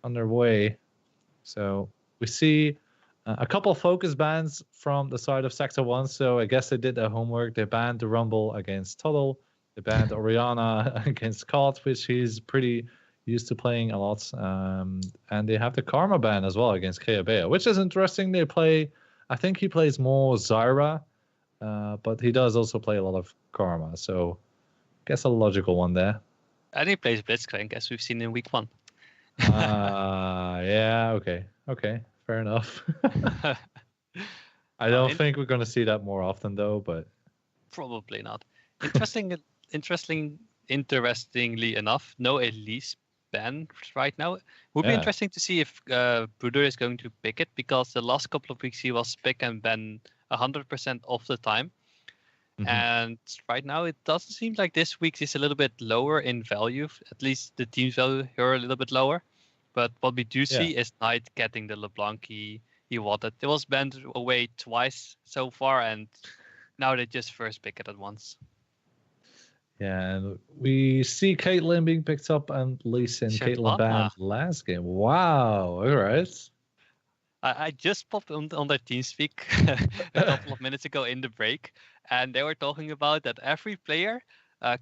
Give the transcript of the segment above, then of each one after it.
underway. So we see a couple focus bans from the side of Sector 1. So I guess they did their homework. They banned the Rumble against Tuttle. They banned Oriana against Cod, which he's pretty used to playing a lot. And they have the Karma ban as well against Keabea, which is interesting. They play, I think he plays more Zyra, but he does also play a lot of Karma. So I guess a logical one there. And he plays Blitzcrank, as we've seen in week 1. Yeah, okay, fair enough. I don't think we're going to see that more often, though, but probably not. Interestingly enough, no Elise ban right now. It would be interesting to see if Bruder is going to pick it, because the last couple of weeks he was pick and ban 100% of the time. Mm-hmm. And right now it doesn't seem like this week is a little bit lower in value. At least the team's value here are a little bit lower. But what we do see is Knight getting the LeBlanc he wanted. It was banned away twice so far, and now they just first pick it at once. Yeah, and we see Caitlyn being picked up and Lee Sin. Caitlyn banned last game. Wow, all right. I just popped on their TeamSpeak a couple of minutes ago in the break, and they were talking about that every player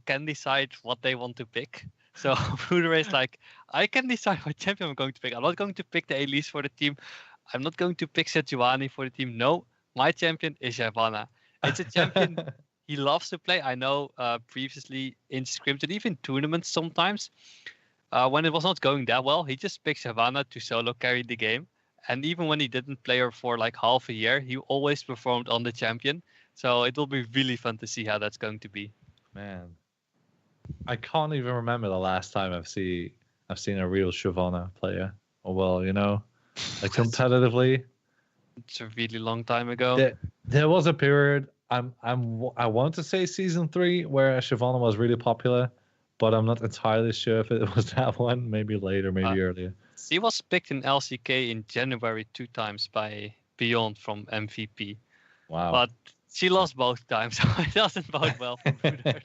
can decide what they want to pick. So Bruder is like, I can decide what champion I'm going to pick. I'm not going to pick the Elise for the team. I'm not going to pick Sejuani for the team. No, my champion is Shyvana. It's a champion he loves to play. I know previously in scrims and even tournaments sometimes, when it was not going that well, he just picked Shyvana to solo carry the game. And even when he didn't play her for like half a year, he always performed on the champion. So it will be really fun to see how that's going to be. Man, I can't even remember the last time I've seen a real Shyvana player. Oh well, like competitively. It's a really long time ago. There was a period. I want to say season 3 where Shyvana was really popular, but I'm not entirely sure if it was that one. Maybe later, maybe earlier. She was picked in LCK in January 2 times by Beyond from MVP. Wow. But she lost both times, so it doesn't bode well for Bruder.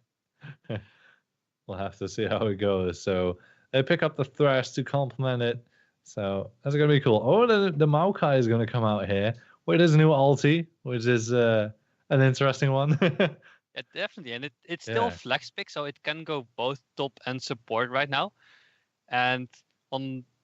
We'll have to see how it goes. So they pick up the Thresh to complement it. So that's going to be cool. Oh, the Maokai is going to come out here with his new ulti, which is an interesting one. Yeah, definitely. And it's still flex pick, so it can go both top and support right now. And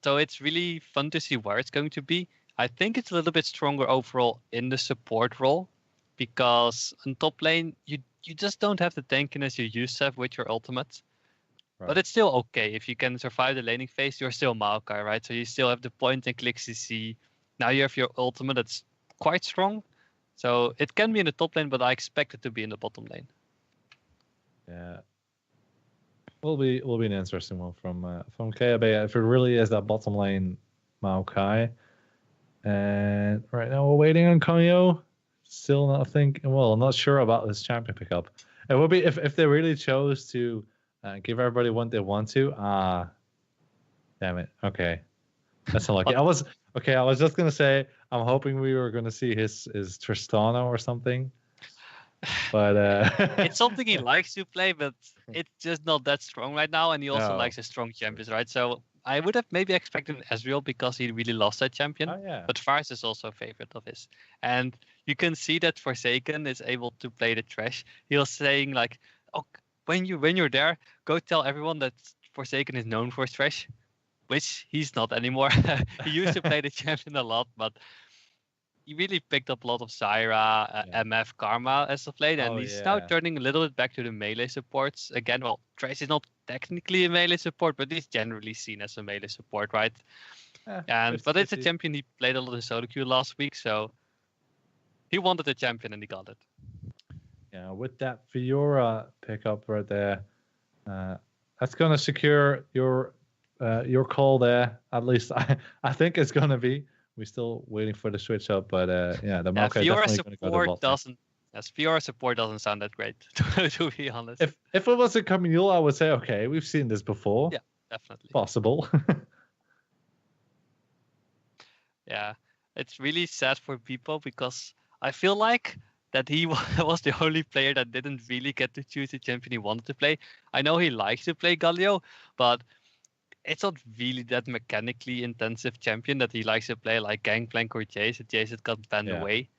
so it's really fun to see where it's going to be. I think it's a little bit stronger overall in the support role, because in top lane, you just don't have the tankiness you used to have with your ultimate. Right. But it's still okay. If you can survive the laning phase, you're still Maokai, right? So you still have the point and click CC. Now you have your ultimate that's quite strong. So it can be in the top lane, but I expect it to be in the bottom lane. Yeah. Will be an interesting one from Keabea if it really is that bottom lane Maokai. And right now we're waiting on Konyo. Still not sure about this champion pickup. It would be if they really chose to give everybody what they want to. Damn it. Okay, that's unlucky. I was just gonna say I'm hoping we were gonna see his Tristana or something. But it's something he likes to play, but it's just not that strong right now, and he also likes the strong champions, right? So I would have maybe expected Ezreal because he really lost that champion. Oh, yeah. But Fars is also a favorite of his. And you can see that Forsaken is able to play the Thresh. He was saying like, oh, when you're there, go tell everyone that Forsaken is known for Thresh, which he's not anymore. He used to play the champion a lot, but he really picked up a lot of Zyra, MF, Karma as of late, and he's now turning a little bit back to the melee supports. Again, well, Thresh is not technically a melee support, but he's generally seen as a melee support, right? But it's a champion he played a lot in solo queue last week, so he wanted a champion and he got it. Yeah, with that Fiora pickup right there, that's going to secure your call there. At least I think it's going to be. We're still waiting for the switch up, but the Maokai definitely going to go to bottom. Fiora support doesn't sound that great, to be honest. If it was a Camille, I would say, okay, we've seen this before. Yeah, definitely. Possible. Yeah, it's really sad for people because I feel like that he was the only player that didn't really get to choose the champion he wanted to play. I know he likes to play Galio, but it's not really that mechanically intensive champion that he likes to play like Gangplank or Jace. Jace had got banned Yeah. away.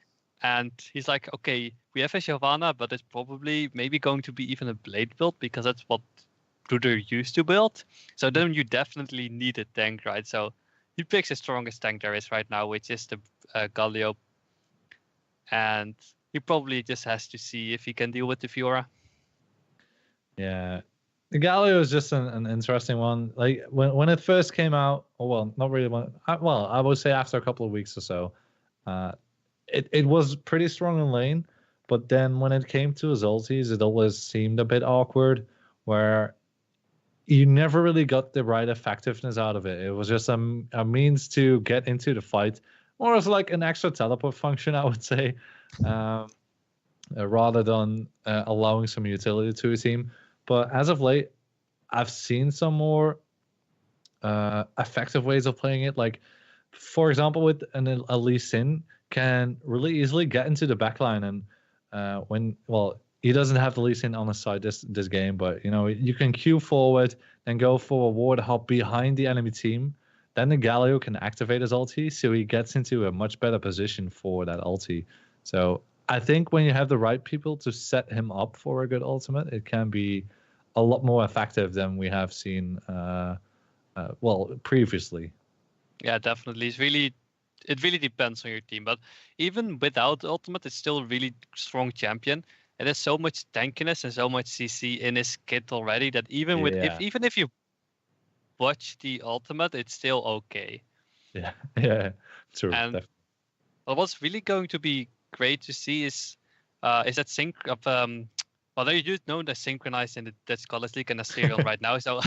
And he's like, okay, we have a Shyvana, but it's probably maybe going to be even a Blade build because that's what Bruder used to build. So then you definitely need a tank, right? So he picks the strongest tank there is right now, which is the Galio. And he probably just has to see if he can deal with the Fiora. Yeah. The Galio is just an interesting one. Like when it first came out, or well, not really well, I would say after a couple of weeks or so, it was pretty strong in lane, but then when it came to his ultis, it always seemed a bit awkward, where you never really got the right effectiveness out of it. It was just a means to get into the fight, or as like an extra teleport function, I would say, rather than allowing some utility to a team. But as of late, I've seen some more effective ways of playing it. Like, for example, with a Lee Sin can really easily get into the backline, and he doesn't have the Lee Sin on his side this game, but you can queue forward and go for a ward hop behind the enemy team. Then the Galio can activate his ulti, so he gets into a much better position for that ulti. So I think when you have the right people to set him up for a good ultimate, it can be a lot more effective than we have seen previously. Yeah, definitely. It really depends on your team. But even without ultimate, it's still a really strong champion. It has so much tankiness and so much CC in his kit already that even if you watch the ultimate, it's still okay. Yeah, yeah, true. And what's really going to be great to see is that sync of although you do know they're synchronized in the Scholars League and Asterion right now, so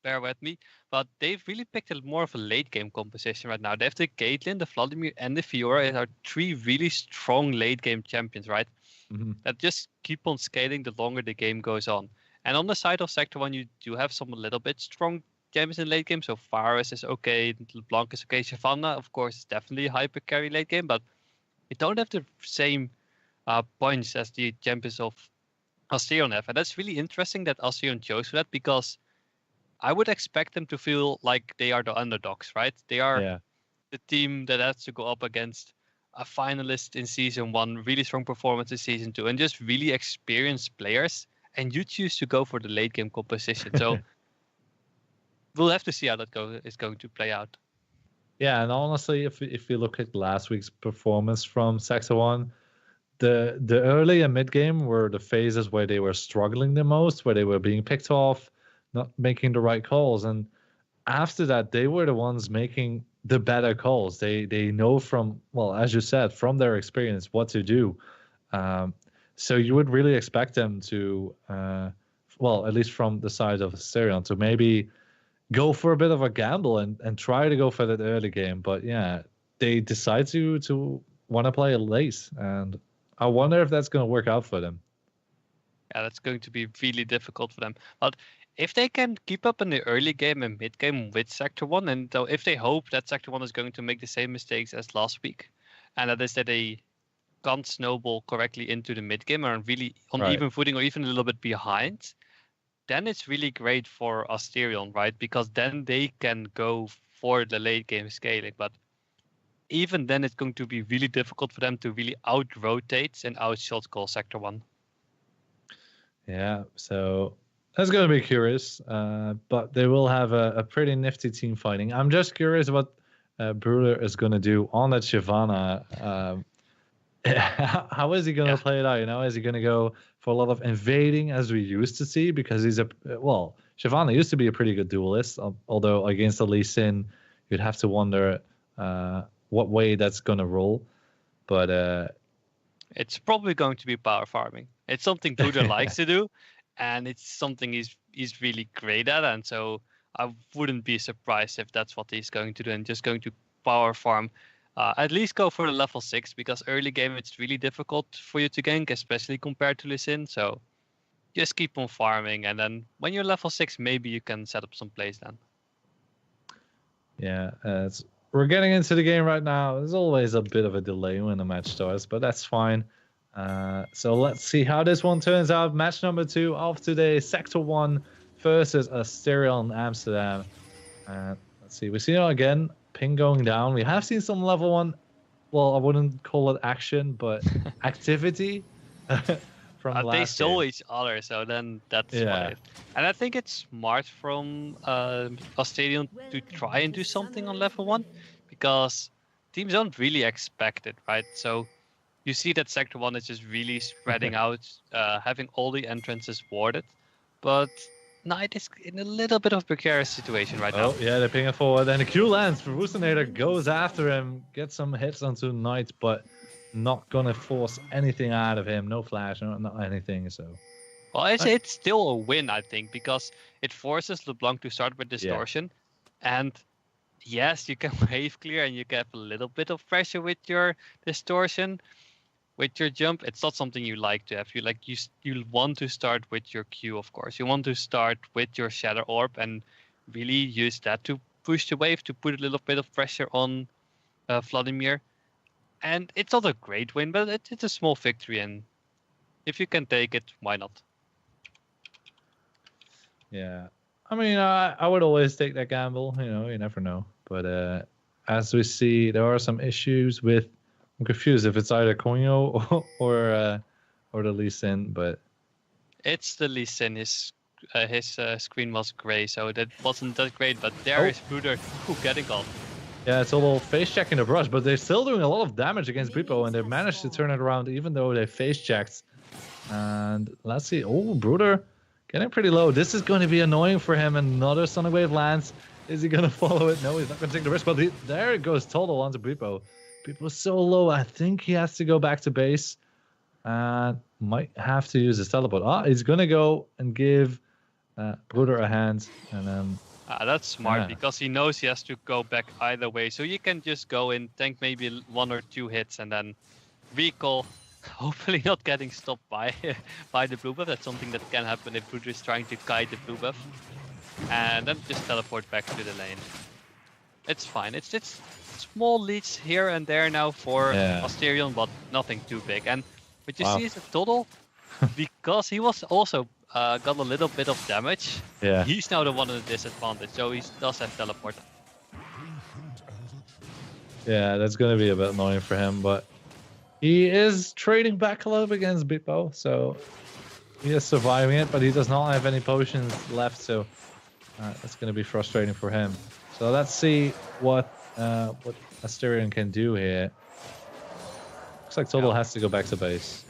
bear with me. But they've really picked a more of a late game composition right now. They have the Caitlyn, the Vladimir, and the Fiora are 3 really strong late game champions, right? Mm-hmm. That just keep on scaling the longer the game goes on. And on the side of Sector 1, you do have some a little bit strong champions in late game. So Varus is okay, LeBlanc is okay, Shyvana, of course, is definitely hyper carry late game, but you don't have the same points as the champions of Asterion have. And that's really interesting that Asterion chose for that, because I would expect them to feel like they are the underdogs, right? They are the team that has to go up against a finalist in season 1, really strong performance in season 2, and just really experienced players. And you choose to go for the late game composition. So we'll have to see how that is going to play out. Yeah, and honestly, if you look at last week's performance from Sector 1, the early and mid game were the phases where they were struggling the most, where they were being picked off, not making the right calls, and after that they were the ones making the better calls. They know from, well, as you said, from their experience what to do. So you would really expect them to, at least from the side of Asterion, to maybe go for a bit of a gamble and try to go for that early game. But yeah, they decide to want to play it late, and I wonder if that's going to work out for them. Yeah, that's going to be really difficult for them. But if they can keep up in the early game and mid game with Sector 1, and so if they hope that Sector 1 is going to make the same mistakes as last week, and that is that they can't snowball correctly into the mid game or really on even footing or even a little bit behind, then it's really great for Asterion, right? Because then they can go for the late game scaling. But even then, it's going to be really difficult for them to really out-rotate and out-shot call Sector 1. Yeah, so that's going to be curious. But they will have a pretty nifty team fighting. I'm just curious what Bruder is going to do on that Shyvana. How is he going to play it out? Is he going to go for a lot of invading as we used to see? Because Shyvana used to be a pretty good duelist, although against the Lee Sin, you'd have to wonder what way that's going to roll. But it's probably going to be power farming. It's something Bruder likes to do, and it's something he's really great at. And so I wouldn't be surprised if that's what he's going to do and just going to power farm. At least go for the level 6, because early game it's really difficult for you to gank, especially compared to Lee Sin. So just keep on farming, and then when you're level 6, maybe you can set up some plays then. Yeah, we're getting into the game right now. There's always a bit of a delay when the match starts, but that's fine. So let's see how this one turns out. Match number 2 of today, Sector 1 versus Asterion Amsterdam. And let's see, we see again ping going down. We have seen some level 1. Well, I wouldn't call it action, but activity from They last saw game. each other, so then that's Yeah. why. And I think it's smart from Asterion to try and do something on level 1, because teams don't really expect it, right? So you see that Sector 1 is just really spreading out, having all the entrances warded. But Knight is in a little bit of a precarious situation right now. Oh, yeah, they're pinging forward. And the Q lands. Verwoestenator goes after him, gets some hits onto Knight, but not going to force anything out of him. No flash, not anything, so... Well, it's still a win, I think, because it forces LeBlanc to start with Distortion. Yeah. And yes, you can wave clear and you get a little bit of pressure with your Distortion. With your jump, it's not something you like to have. You want to start with your Q, of course. You want to start with your Shadow Orb and really use that to push the wave, to put a little bit of pressure on Vladimir. And it's not a great win, but it's a small victory. And if you can take it, why not? Yeah. I mean, I would always take that gamble. You never know. But as we see, there are some issues with... I'm confused if it's either Konyo or the Lee Sin, but... It's the Lee Sin. His screen was gray, so that wasn't that great. But there is Bruder getting off. Yeah, it's a little face check in the brush, but they're still doing a lot of damage against Bwipo, and they managed to turn it around even though they face checked. And let's see. Oh, Bruder getting pretty low. This is going to be annoying for him. Another Sonic Wave lands. Is he going to follow it? No, he's not going to take the risk. But there it goes, total onto Bwipo. Bwipo's so low. I think he has to go back to base. And might have to use his teleport. He's going to go and give Bruder a hand. And then... that's smart, because he knows he has to go back either way. So you can just go in, tank maybe 1 or 2 hits, and then recall. Hopefully not getting stopped by the blue buff. That's something that can happen if Bruder is trying to kite the blue buff. And then just teleport back to the lane. It's fine. It's small leads here and there now for Asterion, but nothing too big. And what you see is a total, because he was also got a little bit of damage. Yeah. He's now the one at a disadvantage, so he does have teleport. Yeah, that's going to be a bit annoying for him, but he is trading back a little bit against Bwipo, so he is surviving it, but he does not have any potions left, so that's going to be frustrating for him. So let's see what Asterion can do here. Looks like Total has to go back to base.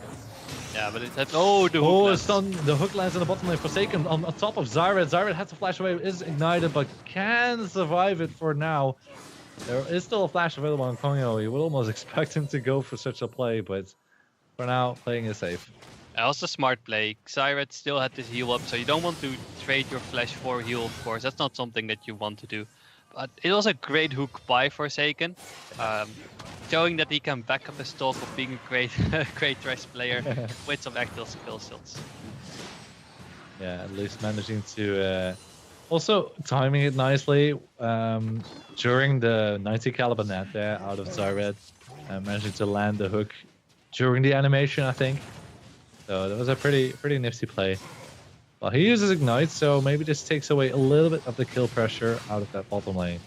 Yeah, but the hook it's done. The hook lands in the bottom lane. Forsaken on top of Zyred. Zyred has to flash away, is ignited, but can survive it for now. There is still a flash available on Konyo. You would almost expect him to go for such a play, but for now, playing is safe. That was a smart play. Zyred still had this heal up, so you don't want to trade your flash for heal, of course. That's not something that you want to do. But it was a great hook by Forsaken, showing that he can back up his talk of being a great trash player with some actual skill shots. Yeah, at least managing to also timing it nicely during the 90 caliber net there out of Zyred, managing to land the hook during the animation, I think. So that was a pretty nifty play. Well, he uses Ignite, so maybe this takes away a little bit of the kill pressure out of that bottom lane.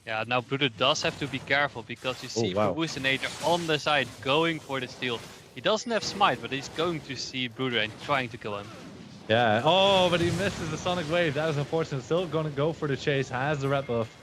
Yeah, now Bruder does have to be careful, because you see Verwoestenator on the side going for the steal. He doesn't have Smite, but he's going to see Bruder and trying to kill him. Yeah, but he misses the Sonic Wave. That is unfortunate. Still going to go for the chase, has the red buff.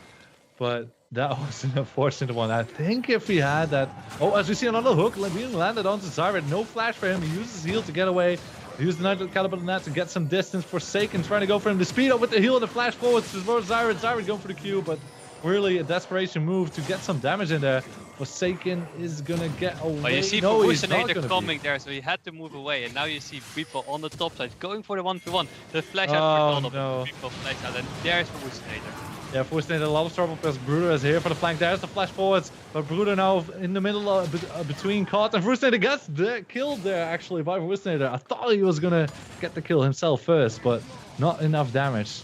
But that was an unfortunate one. I think if he had that... Oh, as we see another hook being landed onto Zyred. No flash for him. He uses heal to get away. He used the 90 caliber net to get some distance. Forsaken trying to go for him. The speed up with the heal and the flash forward towards Zyred. Zyred going for the Q, but really a desperation move to get some damage in there. Forsaken is going to get away. Well, you see Verwoestenator coming there, so he had to move away. And now you see Bwipo on the top side going for the 1v1. The flash out for Donald. Bwipo flash out, and there's Verwoestenator. Yeah, Verwoestenator a lot of trouble because Bruder is here for the flank. There's the flash forwards, but Bruder now in the middle between caught, and Verwoestenator gets killed there actually by Verwoestenator. I thought he was gonna get the kill himself first, but not enough damage.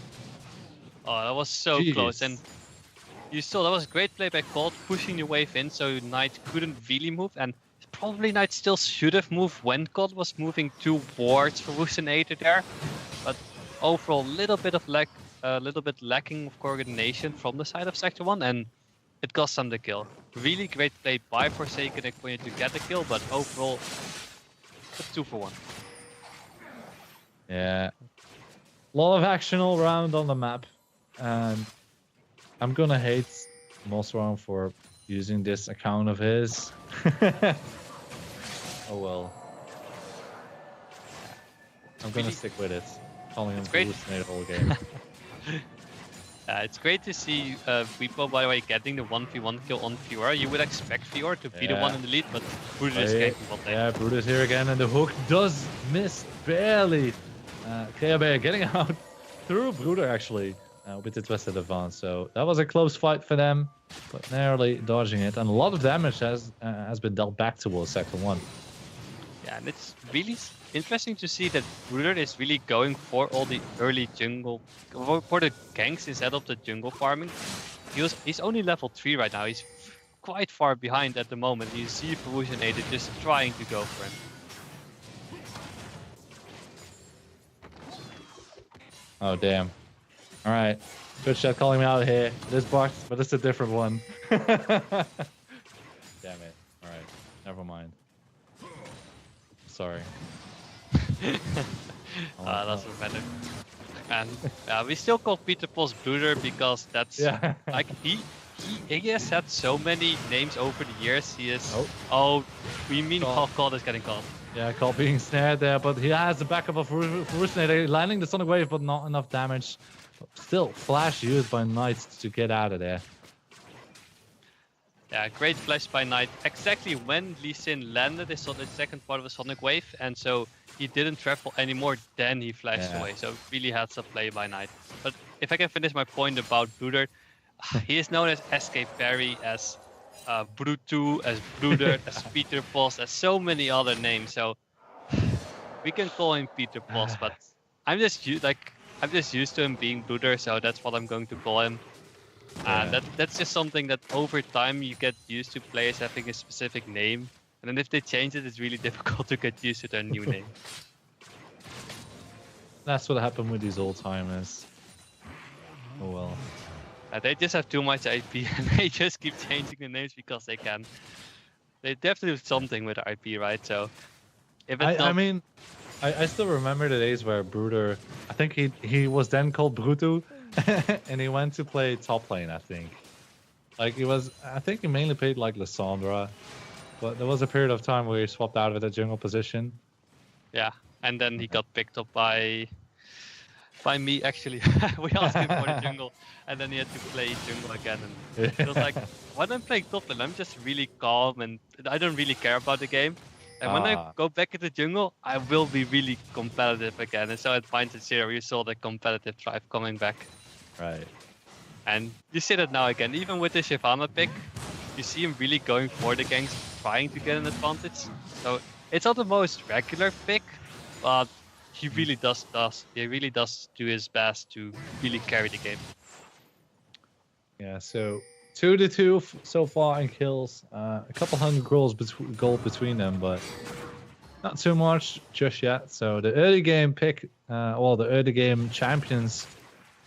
Oh, that was so close, and you saw that was a great play by Colt, pushing the wave in so Knight couldn't really move, and probably Knight still should have moved when Colt was moving towards Verwoestenator there, but overall a little bit lacking of coordination from the side of Sector 1, and it cost them the kill. Really great play by Forsaken and Quenya to get the kill, but overall, a 2 for 1. Yeah. A lot of action all around on the map, and I'm gonna hate Mosron for using this account of his. Oh well. I'm gonna stick with it. Calling him hallucinate the whole game. It's great to see Weepo, by the way, getting the 1v1 kill on Fiora. You would expect Fiora to be the one in the lead, but Bruder is getting one day. Yeah, Bruder's here again, and the hook does miss barely. KAB getting out through Bruder, actually, with the Twisted Advance. So that was a close fight for them, but narrowly dodging it. And a lot of damage has been dealt back towards Sector 1. Yeah, and it's really interesting to see that Bruder is really going for all the early jungle, for the ganks instead of the jungle farming. He's only level 3 right now. He's quite far behind at the moment. You see Evolutionator just trying to go for him. Oh, damn. All right. Good shot calling me out here. It is blocked, but it's a different one. Damn it. All right. Never mind. Sorry. That doesn't matter. And we still call Peter Pos Bruder because that's like he has had so many names over the years. He is. Oh, we mean Call is getting called. Yeah, Call being snared there, but he has the backup of Hallucinator, landing the Sonic Wave, but not enough damage. Still, flash used by Knight to get out of there. Yeah, great flash by Knight. Exactly when Lee Sin landed, they saw the second part of a Sonic Wave, and so he didn't travel anymore, then he flashed away. So really had some play by Knight. But if I can finish my point about Bruder, he is known as SK Perry, as Brutu, as Bruder, as Peter Pos, as so many other names. So we can call him Peter Pos, but I'm just used to him being Bruder, so that's what I'm going to call him. And that's just something that over time you get used to players having a specific name, and then if they change it, it's really difficult to get used to their new name. That's what happened with these old timers. Oh well. They just have too much IP and they just keep changing the names because they can. They have to do something with IP, right? So if it's I still remember the days where Bruder, I think he was then called Brutu, and he went to play top lane, I think. Like I think he mainly played like Lissandra, but there was a period of time where he swapped out of the jungle position. Yeah, and then he got picked up by me, actually. We asked him for the jungle, and then he had to play jungle again. And it was like, when I'm playing top lane, I'm just really calm, and I don't really care about the game. And when I go back into jungle, I will be really competitive again. And so at Pines and Zero, you saw the competitive drive coming back. Right. And you see that now again, even with the Shyvana pick, you see him really going for the ganks, trying to get an advantage. So it's not the most regular pick, but he really does do his best to really carry the game. Yeah, so 2-2 so far in kills. A couple hundred gold between them, but not too much just yet. So the early game pick, the early game champions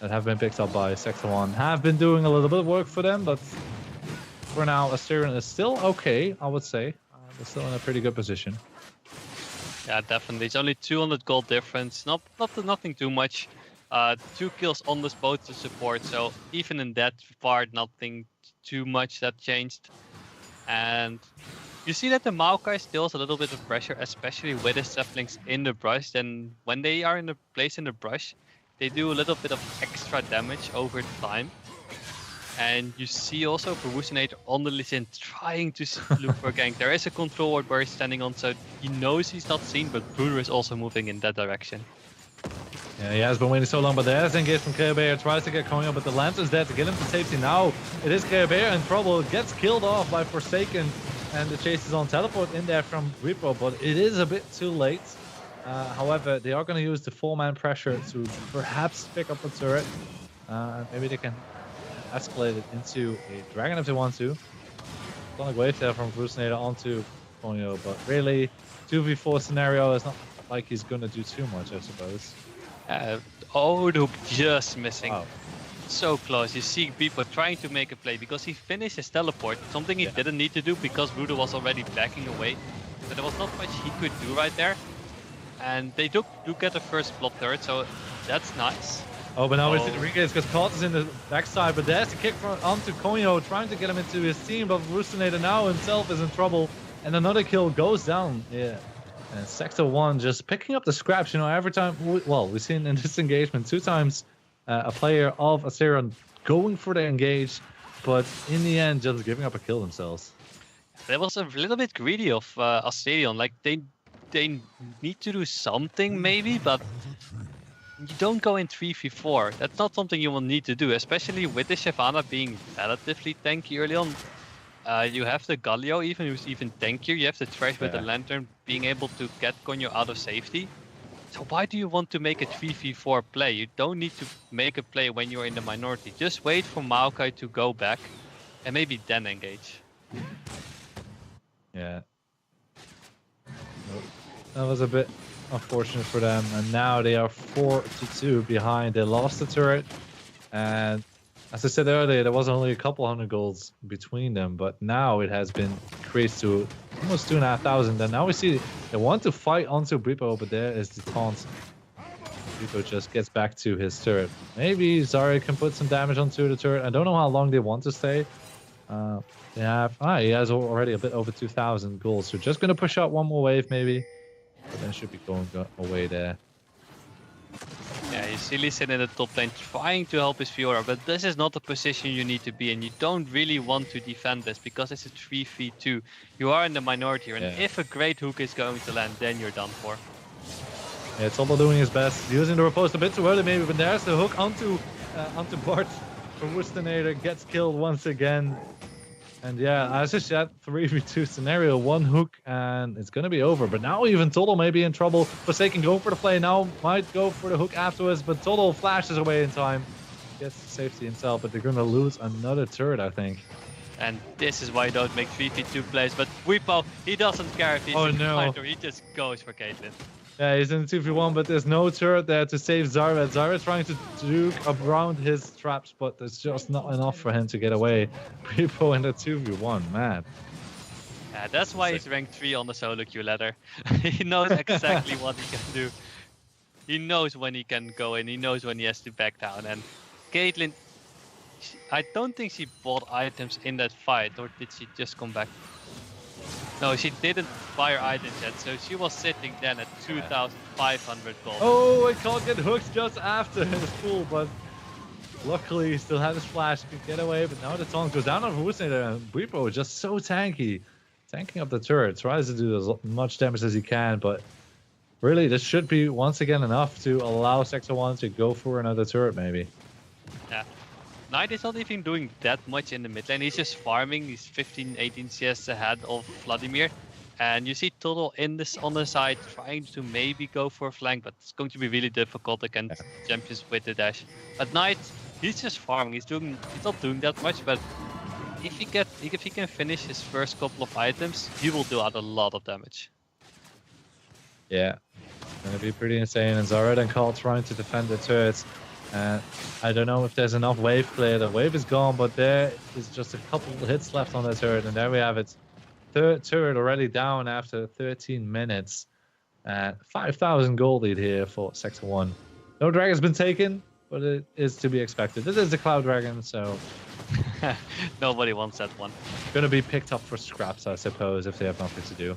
that have been picked up by Sector 1 have been doing a little bit of work for them, but for now, Asterion is still okay, I would say. They're still in a pretty good position. Yeah, definitely. It's only 200 gold difference. Nothing too much. 2 kills on this both to support. So even in that part, nothing too much that changed. And you see that the Maokai still has a little bit of pressure, especially with his saplings in the brush. Then when they are in the place in the brush, they do a little bit of extra damage over time. And you see also Hallucinator on the Lee Sin trying to look for a gank. There is a control ward where he's standing on, so he knows he's not seen, but Bruder is also moving in that direction. Yeah, he has been waiting so long, but there's engage from Bear. Tries to get coming up, but the Lantern's dead to get him to safety. Now it is Bear in trouble. Gets killed off by Forsaken, and the chase is on teleport in there from Reaper, but it is a bit too late. However, they are going to use the 4-man pressure to perhaps pick up a turret. Maybe they can escalate it into a dragon if they want to. Sonic Wave there from Hallucinator onto Ponyo, but really 2v4 scenario is not like he's gonna do too much, I suppose. Oh, the hook just missing. Wow. So close. You see people trying to make a play because he finished his teleport, something he didn't need to do because Voodoo was already backing away. So there was not much he could do right there. And they do get the first blob turret, so that's nice. Oh, but now we see the regains because Cult is in the backside, but there's the kick onto Konyo, trying to get him into his team, but Roostinator now himself is in trouble, and another kill goes down. Yeah. And Sector 1 just picking up the scraps, you know, every time, well, we've seen in this engagement 2 times a player of Asterion going for the engage, but in the end just giving up a kill themselves. That was a little bit greedy of Asterion. Like they need to do something maybe, but you don't go in 3v4. That's not something you will need to do, especially with the Shyvana being relatively tanky early on. You have the Galio even, who's even tankier. You have the Thresh with the Lantern being able to get Konyo out of safety. So why do you want to make a 3v4 play? You don't need to make a play when you're in the minority. Just wait for Maokai to go back and maybe then engage. Yeah. That was a bit unfortunate for them. And now they are 4-2 behind. They lost the turret. And as I said earlier, there was only a couple hundred golds between them. But now it has been increased to almost 2,500. And now we see they want to fight onto Bripo, but there is the taunt. Bripo just gets back to his turret. Maybe Zarya can put some damage onto the turret. I don't know how long they want to stay. He has already a bit over 2,000 gold. So just going to push out one more wave maybe. But then should be going away there. Yeah, you see Lee Sin in the top lane trying to help his Fiora, but this is not the position you need to be in. You don't really want to defend this because it's a 3v2. You are in the minority, and if a great hook is going to land, then you're done for. Yeah, Total doing his best, using the riposte a bit too early maybe, but there's the hook onto Bart. Roostinator gets killed once again. And yeah, as I said, 3v2 scenario, one hook, and it's going to be over. But now even Total may be in trouble. Forsaken go for the play now, might go for the hook afterwards, but Total flashes away in time. Gets to safety himself, but they're going to lose another turret, I think. And this is why you don't make 3v2 plays. But Wipo, he doesn't care if he's in the fighter, he just goes for Caitlyn. Yeah, he's in the 2v1, but there's no turret there to save Zarya. Zarya trying to juke around his traps, but there's just not enough for him to get away. People in the 2v1, man. Yeah, that's why he's ranked 3 on the solo queue ladder. He knows exactly what he can do. He knows when he can go in, he knows when he has to back down. And Caitlyn, I don't think she bought items in that fight, or did she just come back? No, she didn't fire items yet, so she was sitting then at 2,500 gold. Oh, I can't get hooked just after his pull, but luckily he still had his flash, could get away, but now the taunt goes down on Roostinator, and Bripo is just so tanky. Tanking up the turret, tries to do as much damage as he can, but really this should be once again enough to allow Sector 1 to go for another turret maybe. Yeah. Knight is not even doing that much in the mid lane, he's just farming, he's 15-18 CS ahead of Vladimir. And you see Total in this on the side trying to maybe go for a flank, but it's going to be really difficult against champions with the dash. But Knight, he's just farming, he's not doing that much, but if he can finish his first couple of items, he will do out a lot of damage. Yeah, it's gonna be pretty insane, and Zarya and Carl trying to defend the turrets. I don't know if there's enough wave clear. The wave is gone, but there is just a couple of hits left on the turret, and there we have it. Third turret already down after 13 minutes. 5,000 gold lead here for Sector 1. No dragon's been taken, but it is to be expected. This is the Cloud Dragon, so... Nobody wants that one. Gonna be picked up for scraps, I suppose, if they have nothing to do.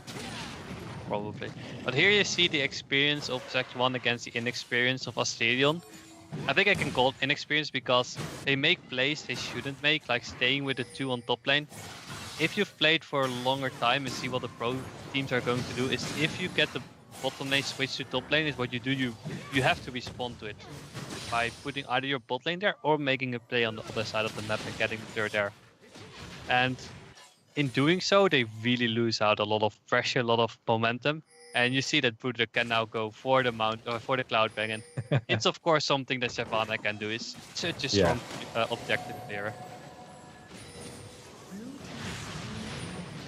Probably. But here you see the experience of Sector 1 against the inexperience of Asterion. I think I can call it inexperience because they make plays they shouldn't make, like staying with the 2 on top lane. If you've played for a longer time and see what the pro teams are going to do, is if you get the bottom lane switch to top lane, is what you do, you have to respond to it by putting either your bot lane there or making a play on the other side of the map and getting the third there. And in doing so, they really lose out a lot of pressure, a lot of momentum. And you see that Bruder can now go for the mount or for the Cloud Dragon. It's of course something that Shyvana can do. Is such a strong objective player.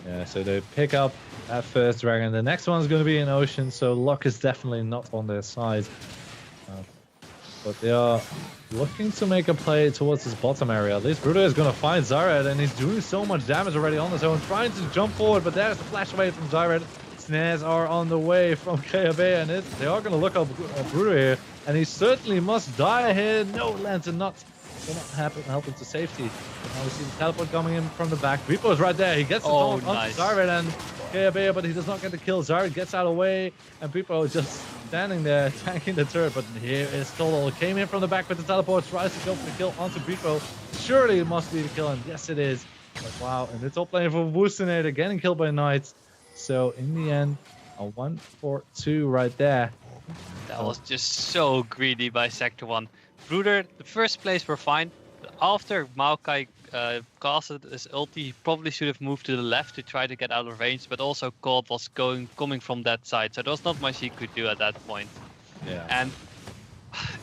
Yeah, so they pick up that first dragon. The next one's going to be in Ocean, so luck is definitely not on their side. But they are looking to make a play towards this bottom area. At least Bruder is going to find Zyred, and he's doing so much damage already on his own, trying to jump forward, but there's the flash away from Zyred. Snares are on the way from KAB, and they are going to look up Bruder here, and he certainly must die here. No, Lantern not help him to safety. Now we see the teleport coming in from the back. Repo is right there. He gets the taunt onto Zyred, and KAB, but he does not get the kill. Zyred gets out of the way, and Repo is just standing there tanking the turret. But here is Tolol. Came in from the back with the teleport, tries to go for the kill onto Repo. Surely it must be the kill, and yes it is. But wow, and the top lane for Woestenator getting killed by Knights. So in the end, a 1-4-2 right there. That was just so greedy by Sector 1. Bruder, the first place were fine. After Maokai casted his ulti, he probably should have moved to the left to try to get out of range, but also Cold was coming from that side, so there was not much he could do at that point. Yeah. And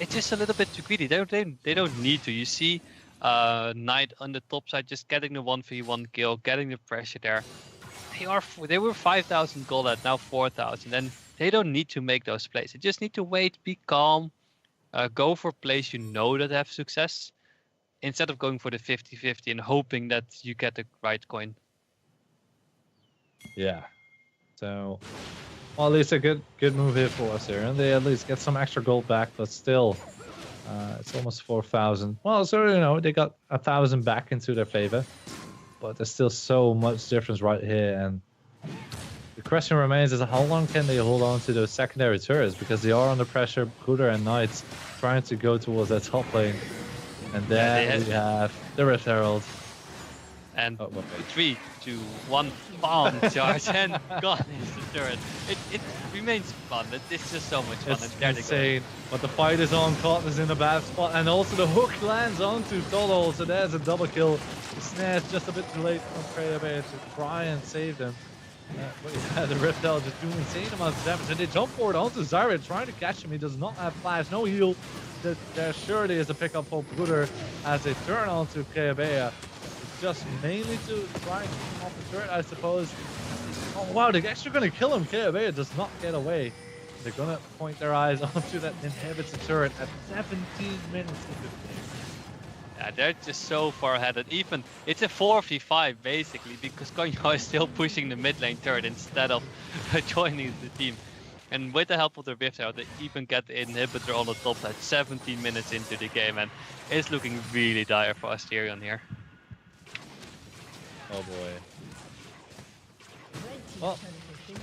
it's just a little bit too greedy. They don't need to. You see Knight on the top side just getting the 1v1 kill, getting the pressure there. They were 5,000 gold at now 4,000, and they don't need to make those plays. They just need to wait, be calm, go for plays you know that have success, instead of going for the 50-50 and hoping that you get the right coin. Yeah. So, well, at least a good move here for us here, and they at least get some extra gold back, but still, it's almost 4,000. Well, so you know they got 1,000 back into their favor. But there's still so much difference right here, and the question remains is how long can they hold on to those secondary turrets, because they are under pressure. Bruder and Knights trying to go towards that top lane, and there we have the Rift Herald. And 3, 2, 1, bomb charge, and gone is the turret. It remains fun. It's just so much fun. It's insane. But the fight is on. Cotton is in a bad spot, and also the hook lands onto Tolol, so there's a double kill. The snare's just a bit too late from Krayabe to try and save them. But yeah, the Rift Herald just doing insane amounts of damage, and they jump forward onto Zyred, trying to catch him. He does not have flash, no heal. There surely is a pickup for Bruder as they turn onto Krayabe. Just mainly to try and keep him off the turret, I suppose. Oh wow, they're actually going to kill him. KAB does not get away. They're going to point their eyes onto that inhibitor turret at 17 minutes into the game. Yeah, they're just so far ahead. And even it's a 4v5 basically, because Konyo is still pushing the mid lane turret instead of joining the team. And with the help of the Rift Herald, they even get the inhibitor on the top side 17 minutes into the game, and it's looking really dire for Asterion here. Oh boy. Well,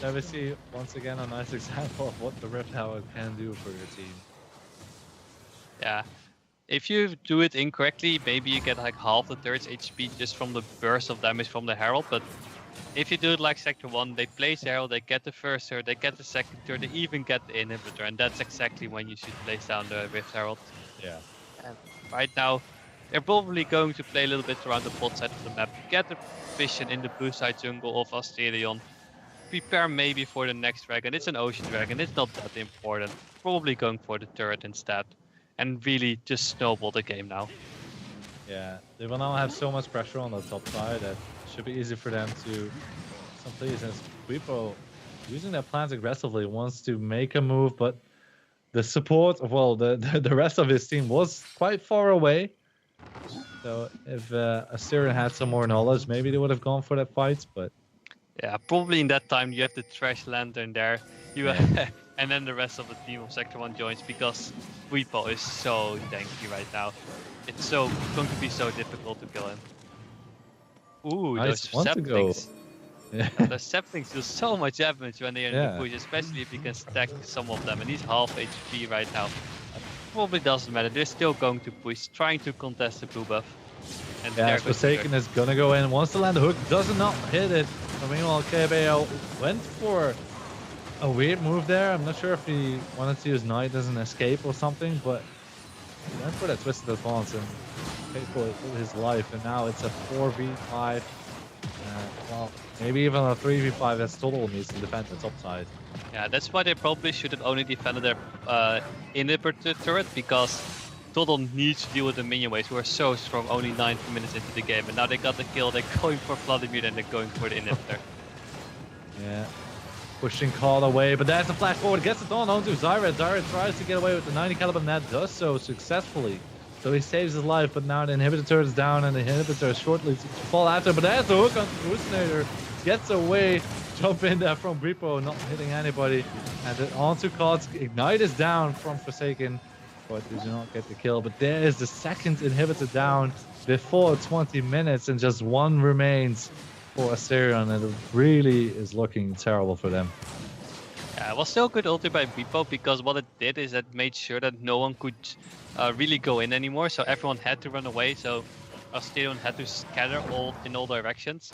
there we see once again a nice example of what the Rift Herald can do for your team. Yeah. If you do it incorrectly, maybe you get like half the turret's HP just from the burst of damage from the Herald, but if you do it like Sector 1, they place the Herald, they get the first turret, they get the second turret, they even get the inhibitor, and that's exactly when you should place down the Rift Herald. Yeah. And right now, they're probably going to play a little bit around the bot side of the map, get the vision in the blue side jungle of Asterion, prepare maybe for the next dragon. It's an ocean dragon, it's not that important. Probably going for the turret instead, and really just snowball the game now. Yeah, they will now have so much pressure on the top side that it should be easy for them to simply, since Repo using their plans aggressively wants to make a move, but the support, well, the rest of his team was quite far away. So if Asterion had some more knowledge, maybe they would have gone for that fight, but... Yeah, probably in that time you have the Trash Lantern there, and then the rest of the team of Sector 1 joins, because Repo is so tanky right now. It's going to be so difficult to kill him. Ooh, nice. those saplings. Yeah. Those saplings do so much damage when they're in the push, especially if you can stack some of them, and he's half HP right now. Probably doesn't matter, they're still going to push, trying to contest the blue buff. And yeah, Forsaken is gonna go in, wants to land the hook, does not hit it. But meanwhile, KBO went for a weird move there. I'm not sure if he wanted to use Knight as an escape or something, but he went for that twisted advance and paid for his life. And now it's a 4v5. Well, maybe even a 3v5 as Total needs to defend the top side. Yeah, that's why they probably should have only defended their inhibitor turret, because Total needs to deal with the minion waves who are so strong only 90 minutes into the game. And now they got the kill, they're going for Vladimir and they're going for the inhibitor. Yeah. Pushing Call away, but there's a flash forward. Gets it on onto Zyra. Zyra tries to get away with the 90 caliber net, does so successfully. So he saves his life, but now the inhibitor turret is down and the inhibitor shortly to fall after. But there's the hook onto Hallucinator. Gets away. Jump in there from Repo, not hitting anybody. And then onto Cards. Ignite is down from Forsaken, but they do not get the kill. But there is the second inhibitor down before 20 minutes, and just one remains for Asterion, and it really is looking terrible for them. Yeah, it was still good ulti by Repo, because what it did is it made sure that no one could really go in anymore, so everyone had to run away, so Asterion had to scatter in all directions.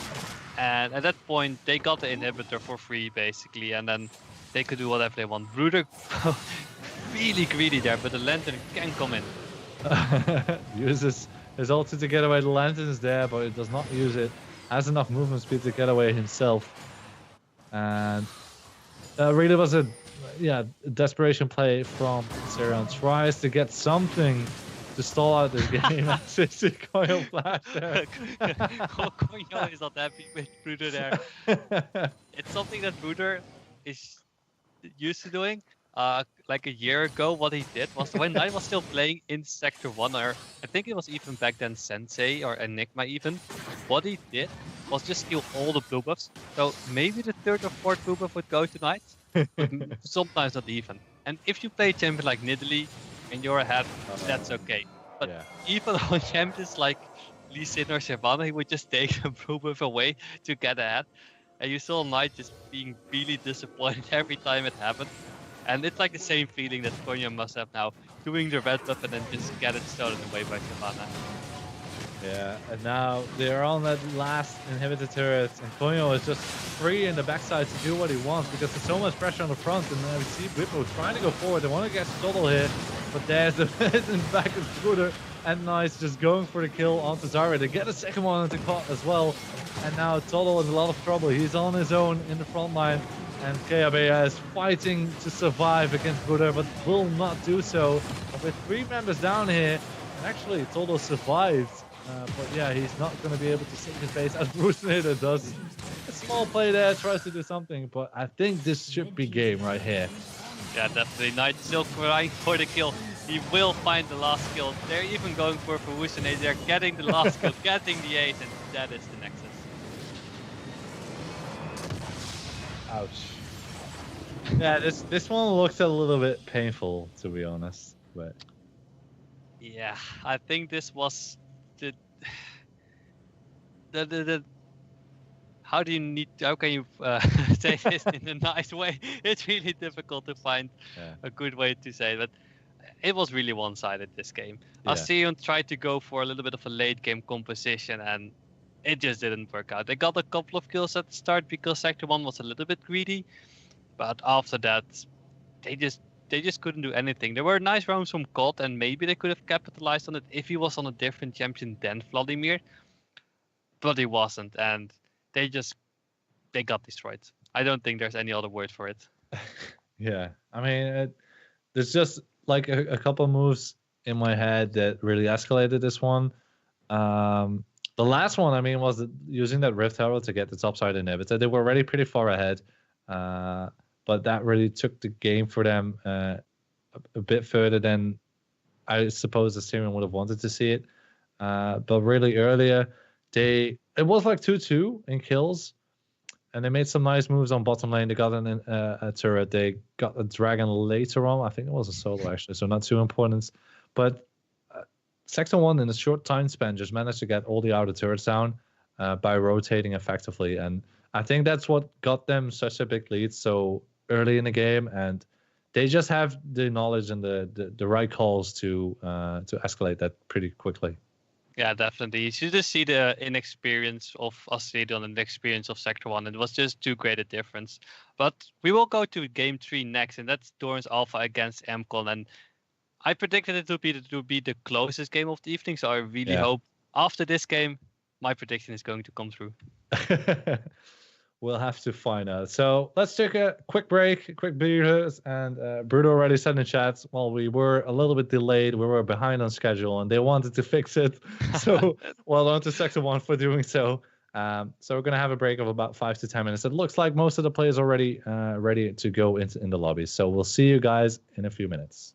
And at that point, they got the inhibitor for free, basically, and then they could do whatever they want. Bruder really greedy there, but the Lantern can come in. Uses his ulti to get away. The Lantern is there, but it does not use it. Has enough movement speed to get away himself. And really was a desperation play from Asterion. Tries to get something to stall out this game. Assisted Coil flash there. Coil is not happy with Bruder there. It's something that Bruder is used to doing. Like a year ago, what he did was when Knight was still playing in Sector 1, or I think it was even back then Sensei or Enigma even, what he did was just steal all the blue buffs. So maybe the third or fourth blue buff would go to Knight, but sometimes not even. And if you play a champion like Nidalee in your head, that's okay. But even on champions like Lee Sin or Shyvana, he would just take the blue buff away to get ahead. And you saw Knight just being really disappointed every time it happened. And it's like the same feeling that Konya must have now, doing the red buff and then just get it stolen away by Shyvana. Yeah, and now they're on that last inhibitor turret, and Konyo is just free in the backside to do what he wants because there's so much pressure on the front, and we see Whippo trying to go forward. They want to get Total here, but there's the in the back of Scooter, and Nice just going for the kill onto Zyra. They get a second one into Cot as well, and now Total is in a lot of trouble. He's on his own in the front line, and Keabea is fighting to survive against Buddha, but will not do so. With 3 members down here, and actually Total survives. But yeah, he's not going to be able to save his base as Bruce Nader does. A small play there, tries to do something, but I think this should be game right here. Yeah, definitely. Knight still crying for the kill. He will find the last kill. They're even going for Wusunade. They're getting the last kill, getting the ace, and that is the Nexus. Ouch. Yeah, this one looks a little bit painful, to be honest. But yeah, I think this was how can you say this in a nice way? It's really difficult to find a good way to say it, but it was really one-sided this game. Asterion tried to go for a little bit of a late game composition, and it just didn't work out. They got a couple of kills at the start because Sector 1 was a little bit greedy, but after that they just couldn't do anything. There were nice rounds from Colt, and maybe they could have capitalized on it if he was on a different champion than Vladimir, but he wasn't, and they got destroyed. I don't think there's any other word for it. Yeah, I mean, there's just like a couple moves in my head that really escalated this one. The last one, I mean, was using that Rift Herald to get the topside inhibitor. They were already pretty far ahead, but that really took the game for them a bit further than I suppose the Asterion would have wanted to see it. But really earlier, it was like 2-2 in kills, and they made some nice moves on bottom lane. They got a turret. They got a dragon later on. I think it was a solo actually, so not too important. But Sector 1 in a short time span just managed to get all the outer turrets down by rotating effectively, and I think that's what got them such a big lead so early in the game, and they just have the knowledge and the right calls to escalate that pretty quickly. Yeah, definitely. You should just see the inexperience of Asterion and the experience of Sector 1. It was just too great a difference. But we will go to Game 3 next, and that's Doran's Alpha against MCon. And I predicted it to be the closest game of the evening, so I really hope after this game, my prediction is going to come through. We'll have to find out. So let's take a quick break, quick beers, and Bruno already said in the chat, well, we were a little bit delayed. We were behind on schedule, and they wanted to fix it. So well done to Sector 1 for doing so. So we're going to have a break of about 5 to 10 minutes. It looks like most of the players already ready to go in the lobby. So we'll see you guys in a few minutes.